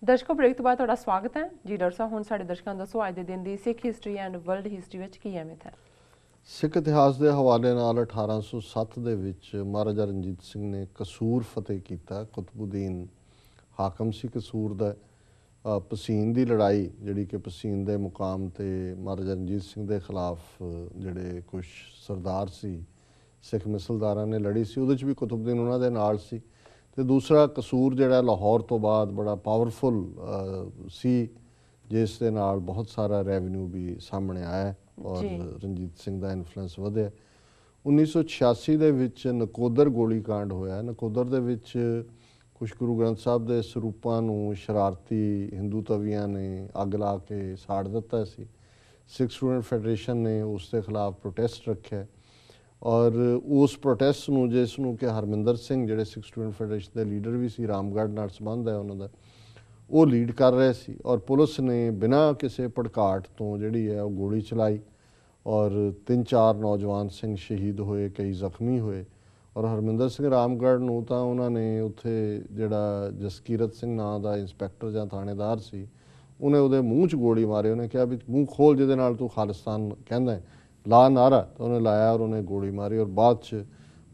ਦਰਸ਼ਕੋ break ਤੋਂ ਬਾਅਦ ਤੁਹਾਡਾ ਸਵਾਗਤ ਹੈ ਜੀ। ਡਾਕਟਰ ਸਾਹਿਬ ਹੁਣ ਸਾਡੇ ਦਰਸ਼ਕਾਂ ਨੂੰ ਦੱਸੋ ਅੱਜ ਦੇ ਦਿਨ ਦੀ ਸਿੱਖ ਹਿਸਟਰੀ ਐਂਡ ਵਰਲਡ ਹਿਸਟਰੀ ਵਿੱਚ ਕੀ ਅਹਿਮੀਅਤ ਹੈ। ਸਿੱਖ ਇਤਿਹਾਸ ਦੇ ਹਵਾਲੇ ਨਾਲ 1807 ਦੇ ਵਿੱਚ ਮਹਾਰਾਜਾ ਰਣਜੀਤ ਸਿੰਘ ਨੇ ਕਸੂਰ ਫਤਿਹ ਕੀਤਾ। ਕੁਤਬੁੱਦੀਨ ਹਾਕਮ ਸੀ ਕਸੂਰ ਦਾ। ਪਸੀਨ ਦੀ ਲੜਾਈ ਜਿਹੜੀ ਕਿ ਪਸੀਨ ਦੇ ਮੁਕਾਮ ਤੇ ਮਹਾਰਾਜਾ ਰਣਜੀਤ ਸਿੰਘ ਦੇ ਖਿਲਾਫ ਜਿਹੜੇ ਕੁਛ ਸਰਦਾਰ ਸੀ ਸਿੱਖ ਮਿਸਲਦਾਰਾਂ ਨੇ ਲੜੀ ਸੀ, ਉਹਦੇ 'ਚ ਵੀ ਕੁਤਬੁੱਦੀਨ ਉਹਨਾਂ ਦੇ ਨਾਲ ਸੀ। ਤੇ ਦੂਸਰਾ ਕਸੂਰ ਜਿਹੜਾ ਲਾਹੌਰ ਤੋਂ ਬਾਅਦ ਬੜਾ ਪਾਵਰਫੁਲ ਸੀ, ਜਿਸ ਦੇ ਨਾਲ ਬਹੁਤ ਸਾਰਾ ਰੈਵਨਿਊ ਵੀ ਸਾਹਮਣੇ ਆਇਆ ਔਰ ਰਣਜੀਤ ਸਿੰਘ ਦਾ ਇਨਫਲੂਐਂਸ ਵਧਿਆ। 1986 ਦੇ ਵਿੱਚ ਨਕੋਦਰ ਗੋਲੀकांड ਹੋਇਆ। ਨਕੋਦਰ ਦੇ ਵਿੱਚ ਕੁਛ ਗੁਰੂ ਗ੍ਰੰਥ ਸਾਹਿਬ ਦੇ ਸਰੂਪਾਂ ਨੂੰ ਸ਼ਰਾਰਤੀ ਹਿੰਦੂ ਤਵੀਆਂ ਨੇ ਅੱਗ ਲਾ ਕੇ ਸਾੜ ਦਿੱਤਾ ਸੀ। ਸਿੱਖ ਸਟੂਡੈਂਟ ਫੈਡਰੇਸ਼ਨ ਨੇ ਉਸ ਦੇ ਖਿਲਾਫ ਪ੍ਰੋਟੈਸਟ ਰੱਖਿਆ ਔਰ ਉਸ ਪ੍ਰੋਟੈਸਟ ਨੂੰ, ਜਿਸ ਨੂੰ ਕਿ ਹਰਮਿੰਦਰ ਸਿੰਘ ਜਿਹੜੇ ਸਿੱਖ ਸਟੂਡੈਂਟ ਫੈਡਰੇਸ਼ਨ ਦੇ ਲੀਡਰ ਵੀ ਸੀ, ਰਾਮਗੜ੍ਹ ਨਾਲ ਸੰਬੰਧ ਹੈ ਉਹਨਾਂ ਦਾ, ਉਹ ਲੀਡ ਕਰ ਰਹੇ ਸੀ ਔਰ ਪੁਲਿਸ ਨੇ ਬਿਨਾਂ ਕਿਸੇ ਭੜਕਾਟ ਤੋਂ ਜਿਹੜੀ ਹੈ ਉਹ ਗੋਲੀ ਚਲਾਈ ਔਰ 3-4 ਨੌਜਵਾਨ ਸਿੰਘ ਸ਼ਹੀਦ ਹੋਏ, ਕਈ ਜ਼ਖਮੀ ਹੋਏ। ਔਰ ਹਰਮਿੰਦਰ ਸਿੰਘ ਰਾਮਗੜ੍ਹ ਨੂੰ ਤਾਂ ਉਹਨਾਂ ਨੇ ਉੱਥੇ ਜਿਹੜਾ ਜਸਕੀਰਤ ਸਿੰਘ ਨਾਂ ਦਾ ਇੰਸਪੈਕਟਰ ਜਾਂ ਥਾਣੇਦਾਰ ਸੀ, ਉਹਨੇ ਉਹਦੇ ਮੂੰਹ 'ਚ ਗੋਲੀ ਮਾਰੀ। ਉਹਨੇ ਕਿਹਾ ਵੀ ਮੂੰਹ ਖੋਲ ਜਿਹਦੇ ਨਾਲ ਤੂੰ ਖਾਲਿਸਤਾਨ ਕਹਿੰਦਾ ਲਾ ਨਾਰਾ, ਤਾਂ ਉਹਨੇ ਲਾਇਆ ਔਰ ਉਹਨੇ ਗੋਲੀ ਮਾਰੀ। ਔਰ ਬਾਅਦ 'ਚ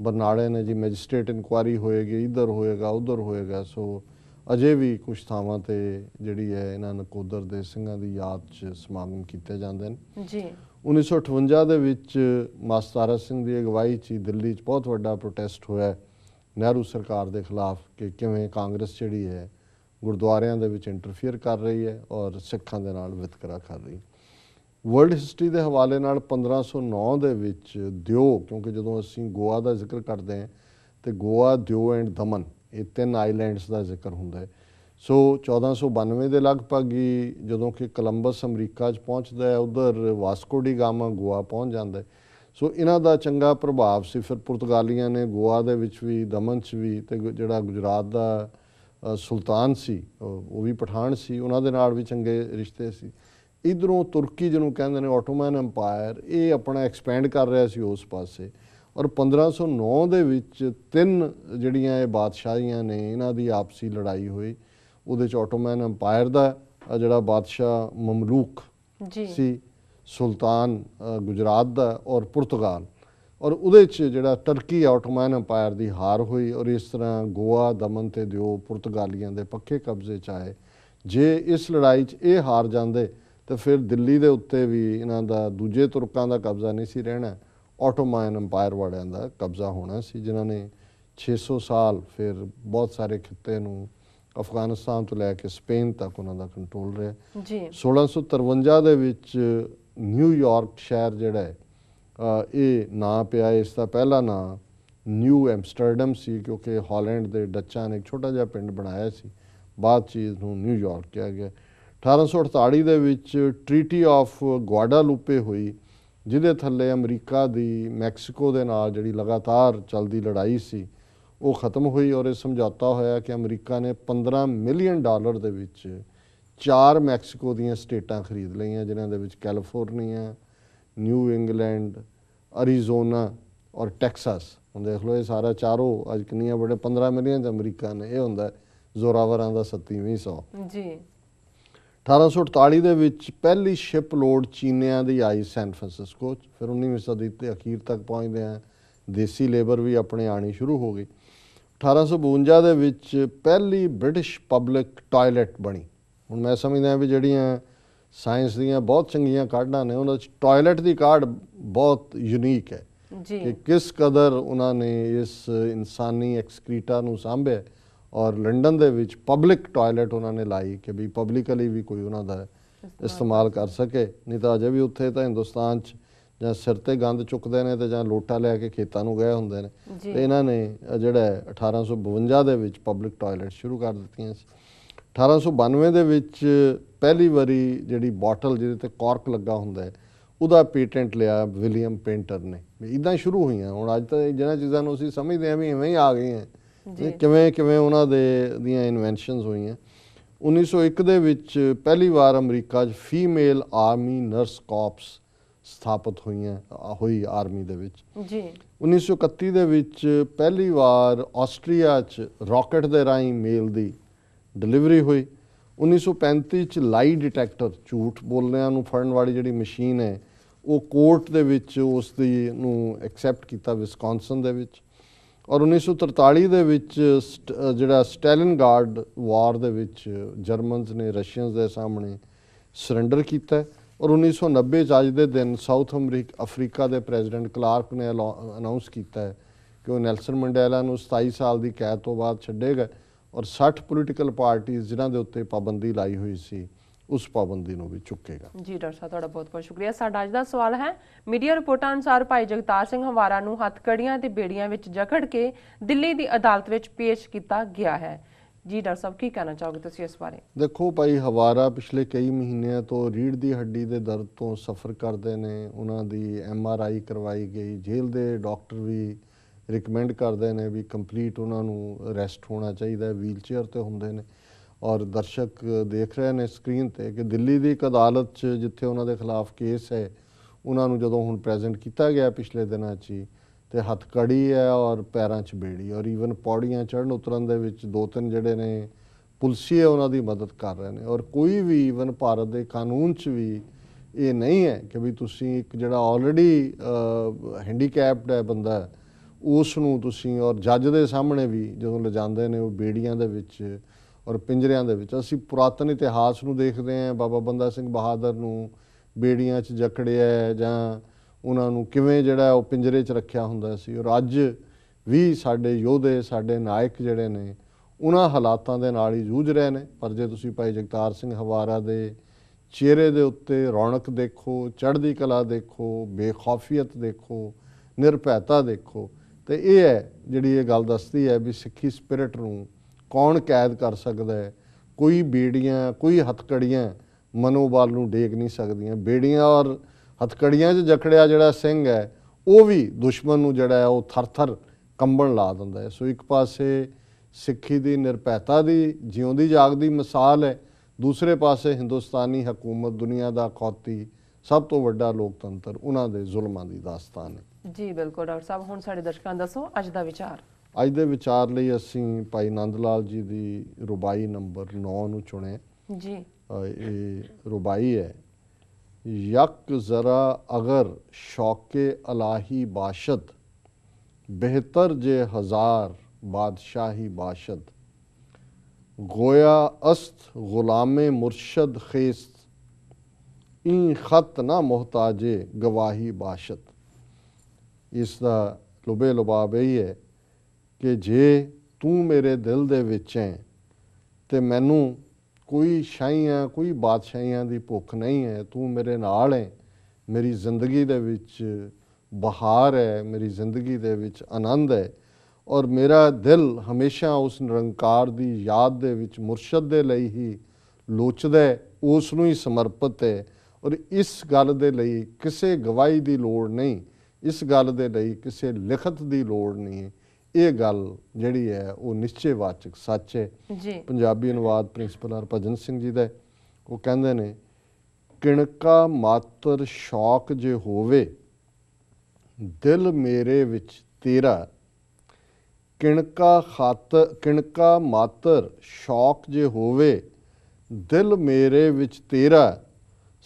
ਬਰਨਾਲੇ ਨੇ ਜੀ ਮੈਜਿਸਟ੍ਰੇਟ ਇਨਕੁਆਇਰੀ ਹੋਏਗੀ, ਇੱਧਰ ਹੋਏਗਾ ਉੱਧਰ ਹੋਏਗਾ। ਸੋ ਅਜੇ ਵੀ ਕੁਛ ਥਾਵਾਂ 'ਤੇ ਜਿਹੜੀ ਹੈ ਇਹਨਾਂ ਨਕੋਦਰ ਦੇ ਸਿੰਘਾਂ ਦੀ ਯਾਦ 'ਚ ਸਮਾਗਮ ਕੀਤੇ ਜਾਂਦੇ ਨੇ ਜੀ। 1958 ਦੇ ਵਿੱਚ ਮਾਸਟਰ ਸਿੰਘ ਦੀ ਅਗਵਾਈ 'ਚ ਦਿੱਲੀ 'ਚ ਬਹੁਤ ਵੱਡਾ ਪ੍ਰੋਟੈਸਟ ਹੋਇਆ ਨਹਿਰੂ ਸਰਕਾਰ ਦੇ ਖਿਲਾਫ ਕਿ ਕਿਵੇਂ ਕਾਂਗਰਸ ਜਿਹੜੀ ਹੈ ਗੁਰਦੁਆਰਿਆਂ ਦੇ ਵਿੱਚ ਇੰਟਰਫੀਅਰ ਕਰ ਰਹੀ ਹੈ ਔਰ ਸਿੱਖਾਂ ਦੇ ਨਾਲ ਵਿਤਕਰਾ ਕਰ ਰਹੀ ਹੈ। ਵਰਲਡ ਹਿਸਟਰੀ ਦੇ ਹਵਾਲੇ ਨਾਲ 1509 ਦੇ ਵਿੱਚ ਦਿਓ, ਕਿਉਂਕਿ ਜਦੋਂ ਅਸੀਂ ਗੋਆ ਦਾ ਜ਼ਿਕਰ ਕਰਦੇ ਹਾਂ ਤੇ ਗੋਆ, ਦਿਓ ਐਂਡ ਦਮਨ, ਇਹ 3 ਆਈਲੈਂਡਸ ਦਾ ਜ਼ਿਕਰ ਹੁੰਦਾ ਹੈ। ਸੋ 1492 ਦੇ ਲਗਭਗ ਹੀ ਜਦੋਂ ਕਿ ਕੋਲੰਬਸ ਅਮਰੀਕਾ 'ਚ ਪਹੁੰਚਦਾ ਹੈ, ਉੱਧਰ ਵਾਸਕੋ ਡੀ ਗਾਮਾ ਗੋਆ ਪਹੁੰਚ ਜਾਂਦਾ ਹੈ। ਸੋ ਇਹਨਾਂ ਦਾ ਚੰਗਾ ਪ੍ਰਭਾਵ ਸੀ। ਫਿਰ ਪੁਰਤਗਾਲੀਆਂ ਨੇ ਗੋਆ ਦੇ ਵਿੱਚ ਵੀ, ਦਮਨ 'ਚ ਵੀ, ਤੇ ਜਿਹੜਾ ਗੁਜਰਾਤ ਦਾ ਸੁਲਤਾਨ ਸੀ ਉਹ ਵੀ ਪਠਾਨ ਸੀ, ਉਹਨਾਂ ਦੇ ਨਾਲ ਵੀ ਚੰਗੇ ਰਿਸ਼ਤੇ ਸੀ। ਇੱਧਰੋਂ ਤੁਰਕੀ ਜਿਹਨੂੰ ਕਹਿੰਦੇ ਨੇ ਆਟੋਮਨ ਐਮਪਾਇਰ, ਇਹ ਆਪਣਾ ਐਕਸਪੈਂਡ ਕਰ ਰਿਹਾ ਸੀ ਉਸ ਪਾਸੇ। ਔਰ 1509 ਦੇ ਵਿੱਚ 3 ਜਿਹੜੀਆਂ ਇਹ ਬਾਦਸ਼ਾਹੀਆਂ ਨੇ ਇਹਨਾਂ ਦੀ ਆਪਸੀ ਲੜਾਈ ਹੋਈ। ਉਹਦੇ 'ਚ ਆਟੋਮਨ ਐਮਪਾਇਰ ਦਾ ਜਿਹੜਾ ਬਾਦਸ਼ਾਹ ਮਮਲੂਕ ਸੀ, ਸੁਲਤਾਨ ਗੁਜਰਾਤ ਦਾ ਔਰ ਪੁਰਤਗਾਲ, ਔਰ ਉਹਦੇ 'ਚ ਜਿਹੜਾ ਟਰਕੀ ਆਟੋਮਨ ਐਮਪਾਇਰ ਦੀ ਹਾਰ ਹੋਈ। ਔਰ ਇਸ ਤਰ੍ਹਾਂ ਗੋਆ, ਦਮਨ ਤੇ ਦਿਓ ਪੁਰਤਗਾਲੀਆਂ ਦੇ ਪੱਕੇ ਕਬਜ਼ੇ 'ਚ ਆਏ। ਜੇ ਇਸ ਲੜਾਈ 'ਚ ਇਹ ਹਾਰ ਜਾਂਦੇ ਤਾਂ ਫਿਰ ਦਿੱਲੀ ਦੇ ਉੱਤੇ ਵੀ ਇਹਨਾਂ ਦਾ ਦੂਜੇ ਤੁਰਕਾਂ ਦਾ ਕਬਜ਼ਾ ਨਹੀਂ ਸੀ ਰਹਿਣਾ, ਆਟੋਮਨ ਐਮਪਾਇਰ ਵਾਲਿਆਂ ਦਾ ਕਬਜ਼ਾ ਹੋਣਾ ਸੀ, ਜਿਨ੍ਹਾਂ ਨੇ 600 ਸਾਲ ਫਿਰ ਬਹੁਤ ਸਾਰੇ ਖਿੱਤੇ ਨੂੰ ਅਫਗਾਨਿਸਤਾਨ ਤੋਂ ਲੈ ਕੇ ਸਪੇਨ ਤੱਕ ਉਹਨਾਂ ਦਾ ਕੰਟਰੋਲ ਰਿਹਾ ਜੀ। 1653 ਦੇ ਵਿੱਚ ਨਿਊਯਾਰਕ ਸ਼ਹਿਰ ਜਿਹੜਾ ਹੈ ਇਹ ਨਾਂ ਪਿਆ। ਇਸ ਦਾ ਪਹਿਲਾ ਨਾਂ ਨਿਊ ਐਮਸਟਰਡਮ ਸੀ, ਕਿਉਂਕਿ ਹਾਲੈਂਡ ਦੇ ਡੱਚਾਂ ਨੇ ਇੱਕ ਛੋਟਾ ਜਿਹਾ ਪਿੰਡ ਬਣਾਇਆ ਸੀ, ਬਾਅਦ 'ਚ ਇਸਨੂੰ ਨਿਊਯਾਰਕ ਕਿਹਾ ਗਿਆ। 1848 ਦੇ ਵਿੱਚ ਟ੍ਰੀਟੀ ਆਫ ਗੁਆਡਾਲੂਪੇ ਹੋਈ, ਜਿਹਦੇ ਥੱਲੇ ਅਮਰੀਕਾ ਦੀ ਮੈਕਸੀਕੋ ਦੇ ਨਾਲ ਜਿਹੜੀ ਲਗਾਤਾਰ ਚੱਲਦੀ ਲੜਾਈ ਸੀ ਉਹ ਖ਼ਤਮ ਹੋਈ। ਔਰ ਇਹ ਸਮਝੌਤਾ ਹੋਇਆ ਕਿ ਅਮਰੀਕਾ ਨੇ $15 ਮਿਲੀਅਨ ਦੇ ਵਿੱਚ 4 ਮੈਕਸੀਕੋ ਦੀਆਂ ਸਟੇਟਾਂ ਖਰੀਦ ਲਈਆਂ, ਜਿਨ੍ਹਾਂ ਦੇ ਵਿੱਚ ਕੈਲੀਫੋਰਨੀਆ, ਨਿਊ ਇੰਗਲੈਂਡ, ਅਰੀਜ਼ੋਨਾ ਔਰ ਟੈਕਸਾਸ। ਹੁਣ ਦੇਖ ਲਓ ਇਹ ਸਾਰਾ ਚਾਰੋਂ ਅੱਜ ਕਿੰਨੀਆਂ ਬੜੇ 15 ਮਿਲੀਅਨ ਅਮਰੀਕਾ ਨੇ, ਇਹ ਹੁੰਦਾ ਜ਼ੋਰਾਵਰਾਂ ਦਾ 27ਵੀਂ ਸੌ ਜੀ। 1848 ਦੇ ਵਿੱਚ ਪਹਿਲੀ ਸ਼ਿਪ ਲੋਡ ਚੀਨੀਆਂ ਦੀ ਆਈ ਸੈਨ ਫਰਾਂਸਿਸਕੋ 'ਚ। ਫਿਰ 19ਵੀਂ ਸਦੀ ਦੇ ਅਖੀਰ ਤੱਕ ਪਹੁੰਚਦੇ ਆ ਦੇਸੀ ਲੇਬਰ ਵੀ ਆਪਣੇ ਆਉਣੀ ਸ਼ੁਰੂ ਹੋ ਗਈ। 1852 ਦੇ ਵਿੱਚ ਪਹਿਲੀ ਬ੍ਰਿਟਿਸ਼ ਪਬਲਿਕ ਟਾਇਲਟ ਬਣੀ। ਹੁਣ ਮੈਂ ਸਮਝਦਾ ਵੀ ਜਿਹੜੀਆਂ ਸਾਇੰਸ ਦੀਆਂ ਬਹੁਤ ਚੰਗੀਆਂ ਕਾਢਾਂ ਨੇ, ਉਹਨਾਂ 'ਚ ਟਾਇਲਟ ਦੀ ਕਾਢ ਬਹੁਤ ਯੂਨੀਕ ਹੈ ਕਿ ਕਿਸ ਕਦਰ ਉਹਨਾਂ ਨੇ ਇਸ ਇਨਸਾਨੀ ਐਕਸਕ੍ਰੀਟਾ ਨੂੰ ਸਾਂਭਿਆ। ਔਰ ਲੰਡਨ ਦੇ ਵਿੱਚ ਪਬਲਿਕ ਟਾਇਲਟ ਉਹਨਾਂ ਨੇ ਲਾਈ ਕਿ ਵੀ ਪਬਲਿਕਲੀ ਵੀ ਕੋਈ ਉਹਨਾਂ ਦਾ ਇਸਤੇਮਾਲ ਕਰ ਸਕੇ। ਨਹੀਂ ਤਾਂ ਅਜੇ ਵੀ ਉੱਥੇ ਤਾਂ ਹਿੰਦੁਸਤਾਨ 'ਚ ਜਾਂ ਸਿਰ 'ਤੇ ਗੰਦ ਚੁੱਕਦੇ ਨੇ ਤੇ ਜਾਂ ਲੋਟਾ ਲੈ ਕੇ ਖੇਤਾਂ ਨੂੰ ਗਏ ਹੁੰਦੇ ਨੇ। ਤੇ ਇਹਨਾਂ ਨੇ ਜਿਹੜਾ 1852 ਦੇ ਵਿੱਚ ਪਬਲਿਕ ਟਾਇਲਟ ਸ਼ੁਰੂ ਕਰ ਦਿੱਤੀਆਂ ਸੀ। 1892 ਦੇ ਵਿੱਚ ਪਹਿਲੀ ਵਾਰੀ ਜਿਹੜੀ ਬੋਟਲ ਜਿਹਦੇ 'ਤੇ ਕਾਰਕ ਲੱਗਾ ਹੁੰਦਾ ਹੈ ਉਹਦਾ ਪੇਟੈਂਟ ਲਿਆ ਵਿਲੀਅਮ ਪੇਂਟਰ ਨੇ। ਇੱਦਾਂ ਸ਼ੁਰੂ ਹੋਈਆਂ। ਹੁਣ ਅੱਜ ਤਾਂ ਜਿਹਨਾਂ ਚੀਜ਼ਾਂ ਨੂੰ ਅਸੀਂ ਸਮਝਦੇ ਹਾਂ ਵੀ ਇਵੇਂ ਹੀ ਆ ਗਈਆਂ, ਕਿਵੇਂ ਕਿਵੇਂ ਉਹਨਾਂ ਦੀਆਂ ਇਨਵੈਂਸ਼ਨਸ ਹੋਈਆਂ। 1901 ਦੇ ਵਿੱਚ ਪਹਿਲੀ ਵਾਰ ਅਮਰੀਕਾ 'ਚ ਫੀਮੇਲ ਆਰਮੀ ਨਰਸ ਕਾਰਪਸ ਸਥਾਪਿਤ ਹੋਈ ਆਰਮੀ ਦੇ ਵਿੱਚ ਜੀ। 1931 ਦੇ ਵਿੱਚ ਪਹਿਲੀ ਵਾਰ ਆਸਟਰੀਆ 'ਚ ਰਾਕਟ ਦੇ ਰਾਹੀਂ ਮੇਲ ਦੀ ਡਿਲੀਵਰੀ ਹੋਈ। 1935 ਚ ਲਾਈ ਡਿਟੈਕਟਰ, ਝੂਠ ਬੋਲਦਿਆਂ ਨੂੰ ਫੜਨ ਵਾਲੀ ਜਿਹੜੀ ਮਸ਼ੀਨ ਹੈ, ਉਹ ਕੋਰਟ ਦੇ ਵਿੱਚ ਉਸ ਦੀ ਨੂੰ ਐਕਸੈਪਟ ਕੀਤਾ ਵਿਸਕੌਨਸਨ ਦੇ ਵਿੱਚ। ਔਰ 1943 ਦੇ ਵਿੱਚ ਜਿਹੜਾ ਸਟੈਲਿਨਗਰਾਡ ਵਾਰ ਦੇ ਵਿੱਚ ਜਰਮਨਸ ਨੇ ਰਸ਼ੀਅਨਸ ਦੇ ਸਾਹਮਣੇ ਸਰੈਂਡਰ ਕੀਤਾ। ਔਰ 1990 ਚ ਅੱਜ ਦੇ ਦਿਨ ਸਾਊਥ ਅਫਰੀਕਾ ਦੇ ਪ੍ਰੈਜ਼ੀਡੈਂਟ ਕਲਾਰਕ ਨੇ ਅਨਾਊਂਸ ਕੀਤਾ ਹੈ ਕਿ ਉਹ ਨੈਲਸਨ ਮੰਡੇਲਾ ਨੂੰ 27 ਸਾਲ ਦੀ ਕੈਦ ਤੋਂ ਬਾਅਦ ਛੱਡੇਗਾ ਔਰ 60 ਪੋਲੀਟੀਕਲ ਪਾਰਟੀਆਂ ਜਿਨ੍ਹਾਂ ਦੇ ਉੱਤੇ ਪਾਬੰਦੀ ਲਾਈ ਹੋਈ ਸੀ ਉਸ ਪਾਬੰਦੀ ਨੂੰ ਵੀ ਚੁੱਕੇਗਾ। ਜੀ ਡਾਕਟਰ ਸਾਹਿਬ, ਤੁਹਾਡਾ ਬਹੁਤ ਬਹੁਤ ਸ਼ੁਕਰੀਆ। ਸਾਡਾ ਅੱਜ ਦਾ ਸਵਾਲ ਹੈ, ਮੀਡੀਆ ਰਿਪੋਰਟਾਂ ਅਨੁਸਾਰ ਭਾਈ ਜਗਤਾਰ ਸਿੰਘ ਹਵਾਰਾ ਨੂੰ ਹੱਥਕੜੀਆਂ ਤੇ ਬੇੜੀਆਂ ਵਿੱਚ ਜਕੜ ਕੇ ਦਿੱਲੀ ਦੀ ਅਦਾਲਤ ਵਿੱਚ ਪੇਸ਼ ਕੀਤਾ ਗਿਆ ਹੈ। ਜੀ ਡਾਕਟਰ ਸਾਹਿਬ, ਕੀ ਕਹਿਣਾ ਚਾਹੋਗੇ ਤੁਸੀਂ ਇਸ ਬਾਰੇ? ਦੇਖੋ, ਭਾਈ ਹਵਾਰਾ ਪਿਛਲੇ ਕਈ ਮਹੀਨਿਆਂ ਤੋਂ ਰੀੜ੍ਹ ਦੀ ਹੱਡੀ ਦੇ ਦਰਦ ਤੋਂ ਸਫਰ ਕਰਦੇ ਨੇ। ਉਹਨਾਂ ਦੀ MRI ਕਰਵਾਈ ਗਈ। ਜੇਲ੍ਹ ਦੇ ਡਾਕਟਰ ਵੀ ਰਿਕਮੈਂਡ ਕਰਦੇ ਨੇ ਵੀ ਕੰਪਲੀਟ ਉਹਨਾਂ ਨੂੰ ਰੈਸਟ ਹੋਣਾ ਚਾਹੀਦਾ, ਵੀਲ ਚੇਅਰ 'ਤੇ ਹੁੰਦੇ ਨੇ। ਔਰ ਦਰਸ਼ਕ ਦੇਖ ਰਹੇ ਨੇ ਸਕਰੀਨ 'ਤੇ ਕਿ ਦਿੱਲੀ ਦੀ ਇੱਕ ਅਦਾਲਤ 'ਚ ਜਿੱਥੇ ਉਹਨਾਂ ਦੇ ਖਿਲਾਫ ਕੇਸ ਹੈ, ਉਹਨਾਂ ਨੂੰ ਜਦੋਂ ਹੁਣ ਪ੍ਰੈਜ਼ੈਂਟ ਕੀਤਾ ਗਿਆ ਪਿਛਲੇ ਦਿਨਾਂ 'ਚ ਹੀ, ਤੇ ਹੱਥਕੜੀ ਹੈ ਔਰ ਪੈਰਾਂ 'ਚ ਬੇੜੀ, ਔਰ ਈਵਨ ਪੌੜੀਆਂ ਚੜ੍ਹਨ ਉਤਰਨ ਦੇ ਵਿੱਚ 2-3 ਜਿਹੜੇ ਨੇ ਪੁਲਿਸੀਏ ਉਹਨਾਂ ਦੀ ਮਦਦ ਕਰ ਰਹੇ ਨੇ। ਔਰ ਕੋਈ ਵੀ ਈਵਨ ਭਾਰਤ ਦੇ ਕਾਨੂੰਨ 'ਚ ਵੀ ਇਹ ਨਹੀਂ ਹੈ ਕਿ ਵੀ ਤੁਸੀਂ ਇੱਕ ਜਿਹੜਾ ਆਲਰੇਡੀ ਹੈਂਡੀਕੈਪਡ ਹੈ ਬੰਦਾ, ਉਸ ਨੂੰ ਤੁਸੀਂ ਔਰ ਜੱਜ ਦੇ ਸਾਹਮਣੇ ਵੀ ਜਦੋਂ ਲਿਜਾਂਦੇ ਨੇ ਉਹ ਬੇੜੀਆਂ ਦੇ ਵਿੱਚ ਔਰ ਪਿੰਜਰਿਆਂ ਦੇ ਵਿੱਚ। ਅਸੀਂ ਪੁਰਾਤਨ ਇਤਿਹਾਸ ਨੂੰ ਦੇਖਦੇ ਹਾਂ, ਬਾਬਾ ਬੰਦਾ ਸਿੰਘ ਬਹਾਦਰ ਨੂੰ ਬੇੜੀਆਂ 'ਚ ਜਕੜਿਆ ਜਾਂ ਉਹਨਾਂ ਨੂੰ ਕਿਵੇਂ ਜਿਹੜਾ ਉਹ ਪਿੰਜਰੇ 'ਚ ਰੱਖਿਆ ਹੁੰਦਾ ਸੀ। ਔਰ ਅੱਜ ਵੀ ਸਾਡੇ ਯੋਧੇ, ਸਾਡੇ ਨਾਇਕ ਜਿਹੜੇ ਨੇ, ਉਹਨਾਂ ਹਾਲਾਤਾਂ ਦੇ ਨਾਲ ਹੀ ਜੂਝ ਰਹੇ ਨੇ। ਪਰ ਜੇ ਤੁਸੀਂ ਭਾਈ ਜਗਤਾਰ ਸਿੰਘ ਹਵਾਰਾ ਦੇ ਚਿਹਰੇ ਦੇ ਉੱਤੇ ਰੌਣਕ ਦੇਖੋ, ਚੜ੍ਹਦੀ ਕਲਾ ਦੇਖੋ, ਬੇਖੌਫੀਅਤ ਦੇਖੋ, ਨਿਰਭੈਤਾ ਦੇਖੋ, ਤੇ ਇਹ ਹੈ ਜਿਹੜੀ ਇਹ ਗੱਲ ਦੱਸਦੀ ਹੈ ਵੀ ਸਿੱਖੀ ਸਪਿਰਿਟ ਨੂੰ ਕੌਣ ਕੈਦ ਕਰ ਸਕਦਾ ਹੈ। ਕੋਈ ਬੇੜੀਆਂ, ਕੋਈ ਹੱਥਕੜੀਆਂ ਮਨੋਬਲ ਨੂੰ ਡੇਗ ਨਹੀਂ ਸਕਦੀਆਂ। ਬੇੜੀਆਂ ਔਰ ਹੱਥਕੜੀਆਂ 'ਚ ਜਕੜਿਆ ਜਿਹੜਾ ਸਿੰਘ ਹੈ, ਉਹ ਵੀ ਦੁਸ਼ਮਣ ਨੂੰ ਜਿਹੜਾ ਹੈ ਉਹ ਥਰ-ਥਰ ਕੰਬਣ ਲਾ ਦਿੰਦਾ ਹੈ। ਸੋ ਇੱਕ ਪਾਸੇ ਸਿੱਖੀ ਦੀ ਨਿਰਭੈਤਾ ਦੀ ਜਿਉਂਦੀ ਜਾਗਦੀ ਮਿਸਾਲ ਹੈ, ਦੂਸਰੇ ਪਾਸੇ ਹਿੰਦੁਸਤਾਨੀ ਹਕੂਮਤ, ਦੁਨੀਆ ਦਾ ਅਖੌਤੀ ਸਭ ਤੋਂ ਵੱਡਾ ਲੋਕਤੰਤਰ, ਉਹਨਾਂ ਦੇ ਜ਼ੁਲਮਾਂ ਦੀ ਦਾਸਤਾਨ ਹੈ। ਜੀ ਬਿਲਕੁਲ ਡਾਕਟਰ ਸਾਹਿਬ, ਹੁਣ ਸਾਡੇ ਦਰਸ਼ਕਾਂ ਨੂੰ ਦੱਸੋ ਅੱਜ ਦਾ ਵਿਚਾਰ। ਅੱਜ ਦੇ ਵਿਚਾਰ ਲਈ ਅਸੀਂ ਭਾਈ ਨੰਦ ਲਾਲ ਜੀ ਦੀ ਰੁਬਾਈ ਨੰਬਰ 9 ਨੂੰ ਚੁਣਿਆ ਜੀ। ਇਹ ਰੁਬਾਈ ਹੈ, ਯਕ ਜ਼ਰਾ ਅਗਰ ਸ਼ੌਕੇ ਅਲਾਹੀ ਬਾਸ਼ਦ, ਬਿਹਤਰ ਜੇ ਹਜ਼ਾਰ ਬਾਦਸ਼ਾਹੀ ਬਾਸ਼ਦ, ਗੋਇਆ ਅਸਤ ਗੁਲਾਮੇ ਮੁਰਸ਼ਦ ਖੇस्त, इन खत ना मोहताजे गवाही बाशत। इस दा लुबे लुबाब यही है कि जे तू मेरे दिल दे विच है ते मैनू कोई शाहियां, कोई बादशाहियां दी भुख नहीं है। तू मेरे नाल है, मेरी जिंदगी दे विच बहार है, मेरी जिंदगी दे विच आनंद है और मेरा दिल हमेशा उस निरंकार दी याद दे विच मुर्शद दे लई ही लोचदा है, उस नूं ही समर्पित है। और इस गल दे लई किसी गवाही की लोड़ नहीं, इस गल दे लई किसी लिखत की लोड़ नहीं है। ये गल जिहड़ी है वो निश्चयवाचक सच है जी। पंजाबी अनुवाद प्रिंसीपल हरभजन सिंह जी दा, वो कहंदे ने, किणका मात्र शौक जे होवे दिल मेरे विच तेरा, किणका मात्र शौक जे होवे दिल मेरे विच तेरा,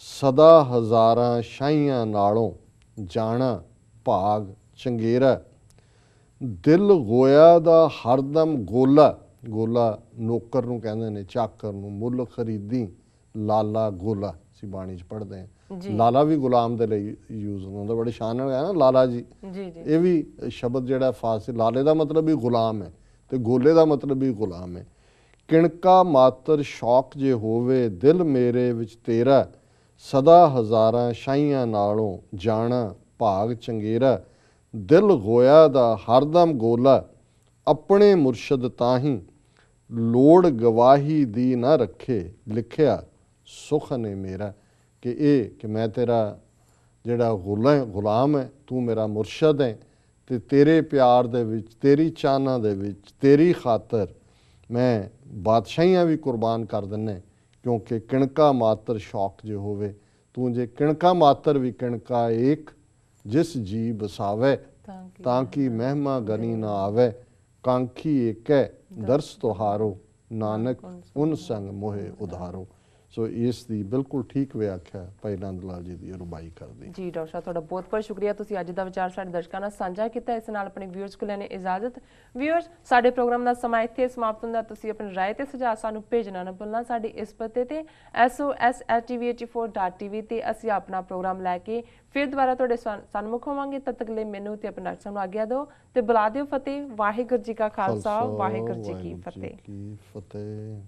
सदा हज़ारां शाहियां नालों जाना भाग चंगेरा, दिल गोया दा हरदम गोला, गोला नौकर नूं कहंदे ने, चाकर नूं, मुल खरीदी लाला गोला, असीं बाणी च पढ़दे हैं। लाला भी गुलाम दे लई यूज होंदा, बड़े शान नाल है ना लाला जी। ये भी शब्द जिहड़ा फारसी, लाले दा मतलब भी गुलाम है ते गोले दा मतलब भी गुलाम है। किणका मात्र शौक जे होवे दिल मेरे विच तेरा, सदा हज़ारां शाहियां नालों जाना भाग चंगेरा, दिल गोया दा हरदम गोला, अपने मुर्शद ताही लोड़ गवाही दी ना रखे, लिखिया सुख ने मेरा। कि मैं तेरा जिहड़ा गुलाम है, तू मेरा मुर्शद है, ते तेरे प्यार दे विच, तेरी चाहना दे विच, तेरी खातर मैं बादशाहियां भी कुर्बान कर दिन्ने, क्योंकि किणका मात्र शौक जे होवे, तू जे किणका मात्र भी किणका एक जिस जी बसावे, ताकि महिमा गनी ना आवे, कांखी एक है दर्श तुहारो ਨਾਨਕ ਉਨ ਸੰਗ ਮੋਹੇ ਉਧਾਰੋ। ਸੋ ਇਸ ਦੀ ਬਿਲਕੁਲ ਠੀਕ ਵਿਆਖਿਆ ਭਾਈ ਨੰਦ ਲਾਲ ਜੀ ਦੀ ਰੁਬਾਈ ਕਰਦੀ। ਜੀ ਡਾਕਟਰ ਸਾਹਿਬ, ਤੁਹਾਡਾ ਬਹੁਤ ਬਹੁਤ ਸ਼ੁਕਰੀਆ, ਤੁਸੀਂ ਅੱਜ ਦਾ ਵਿਚਾਰ ਸਾਡੇ ਦਰਸ਼ਕਾਂ ਨਾਲ ਸਾਂਝਾ ਕੀਤਾ। ਇਸ ਨਾਲ ਆਪਣੇ ਵਿਊਅਰਸ ਕੋਲ ਲੈਣੇ ਇਜਾਜ਼ਤ। ਵਿਊਅਰਸ, ਸਾਡੇ ਪ੍ਰੋਗਰਾਮ ਦਾ ਸਮਾਂ ਇੱਥੇ ਸਮਾਪਤ ਹੁੰਦਾ। ਤੁਸੀਂ ਆਪਣੀ ਰਾਏ ਤੇ ਸੁਝਾਅ ਸਾਨੂੰ ਭੇਜਣਾ ਨਾ ਭੁੱਲਣਾ। ਸਾਡੇ ਇਸ ਪਤੇ ਤੇ SOS@tv84.tv ਤੇ ਅਸੀਂ ਆਪਣਾ ਪ੍ਰੋਗਰਾਮ ਲੈ ਕੇ ਫਿਰ ਦੁਬਾਰਾ ਤੁਹਾਡੇ ਸਨਮੁਖ ਹੋਵਾਂਗੇ। ਤਦ ਤੱਕ ਲਈ ਮੈਨੂੰ ਤੇ ਆਪਣੇ ਦਰਸ਼ਕਾਂ ਨੂੰ ਆਗਿਆ ਦਿਓ ਤੇ ਬੁਲਾ ਦਿਓ ਫਤਿਹ। ਵਾਹਿਗੁਰੂ ਜੀ ਕਾ ਖਾਲਸਾ, ਵਾਹਿਗੁਰੂ ਜੀ ਕੀ ਫਤਿਹ।